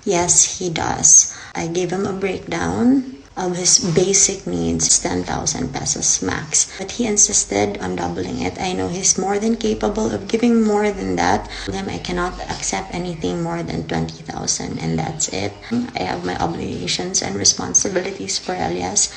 Yes, he does. I gave him a breakdown of his basic needs, 10,000 pesos max. But he insisted on doubling it. I know he's more than capable of giving more than that. I told him I cannot accept anything more than 20,000 and that's it. I have my obligations and responsibilities for Elias.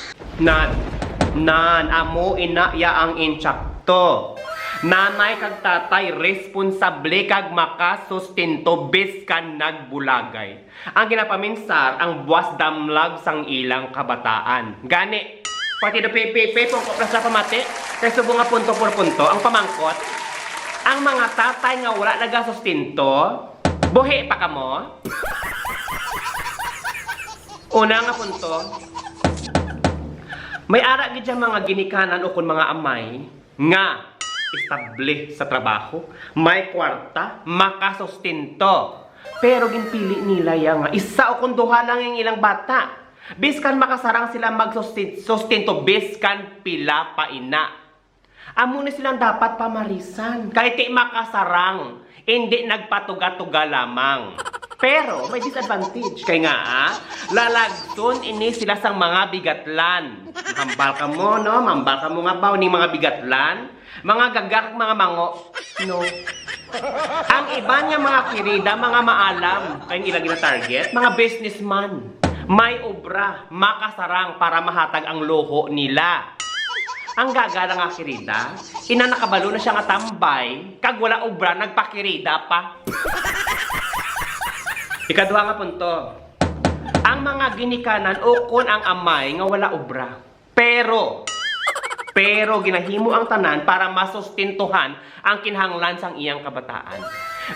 Amo ina ya ang insakto. Nanay kag tatay responsable kag makasustento bis kan nagbulagay. Ang ginapaminsar ang buwas damlag sang ilang kabataan. Gani, pati do pepe pong kopras sa pamati, kay subo nga punto por punto ang pamangkot. Ang mga tatay nga wala nagasustento, buhi pa kamo. Una nga punto, may ara gid mga ginikanan o kun mga amay nga estable sa trabaho, may kwarta, makasustento. Pero ginpili nila yang isa o kun duha lang yung ilang bata. Biskan makasarang sila magsustento, biskan pila pa ina. Amo ni silang dapat pamarisan. Kahit di makasarang, hindi nagpatuga-tuga lamang. Pero may disadvantage. Kaya nga, lalagson ini sila sang mga bigatlan. Mambal ka mo, no? Mambal ka mo nga ba ni mga bigatlan? Mga gagak, mga mango. No. Ang iba niya mga kirida, mga maalam. Kayong ilang na target? Mga businessman. May obra, makasarang para mahatag ang luho nila. Ang gagala nga kirida, ina nakabalo na siya nga tambay, kag wala obra, nagpakirida pa. Ikaduha nga punto. Ang mga ginikanan o kun ang amay nga wala obra. Pero ginahimo ang tanan para masustintuhan ang kinahanglan sang iyang kabataan.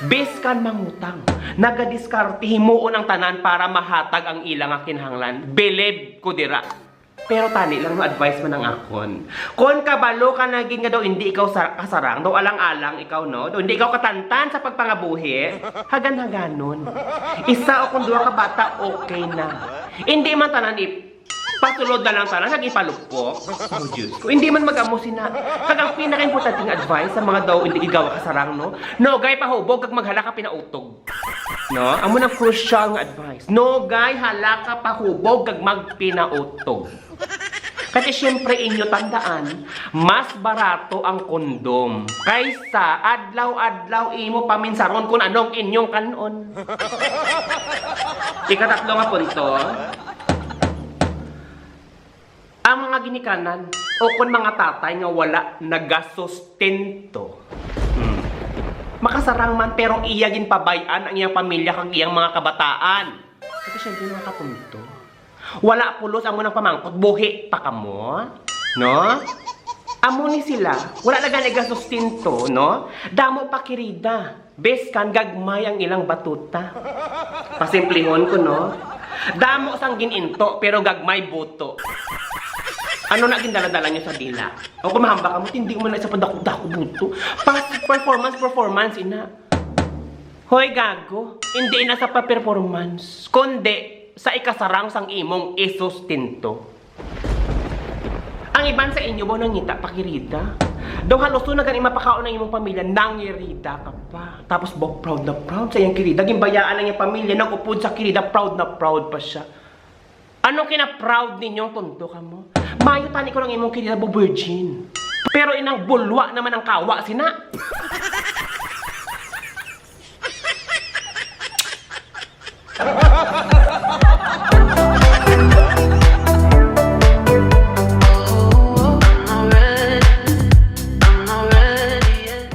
Biskan mangutang, nagadiskarte himuon ang tanan para mahatag ang ilang kinahanglan. Believe ko dira. Pero tani lang no advice man ang akon. Kon kabalo ka naging nga daw hindi ikaw kasarang, daw alang-alang ikaw no, daw hindi ikaw katantan sa pagpangabuhi, hagan-haganon. Isa o kung duha ka bata, okay na. Hindi man tanan patulod na lang tanan, nag-ipalupok. Oh, Diyos ko. Hindi man mag-amusin na. Kag ang pinaka-importanting advice sa mga daw hindi igawa kasarang, no? No, gay, pahubog, kag maghala ka pinautog. No? Amo na crucial nga advice. No, gay, hala ka pahubog, kag magpinautog. Kasi syempre inyo tandaan, mas barato ang kondom kaysa adlaw-adlaw imo paminsaron kung anong inyong kanon. Ikatatlo nga punto, ang mga ginikanan o kung mga tatay nga wala nagasustento. Makasarang man pero iyagin pabayan ang iyang pamilya kag iyang mga kabataan. Kasi syempre mga kapunto, wala pulos amo ng pamangkot, buhi pa kamo, no? Amo ni sila, wala na nagasustento, no? Damo pa kirida, beskan gagmay ang ilang batuta. Pasimplihon ko, no? Damo sang gininto pero gagmay buto. Ano na gindala-dala niyo sa dila? O kung mahamba ka mo, hindi mo na isa padako-dako buto. Performance, ina. Hoy, gago. Hindi ina sa pa-performance. Kundi sa ikasarang sang imong isustinto. Ang iban sa inyo mo nangita pakirida. Daw halos to na gani mapakaon ng imong pamilya, nangirida ka pa. Tapos proud na proud sa iyang kirida. Gimbayaan ng iyang pamilya, nagupod sa kirida, proud na proud pa siya. Anong kina-proud ninyong tunto ka mo? Mayo tani ko ng imong kirida bo virgin. Pero inang bulwa naman ang kawa sina.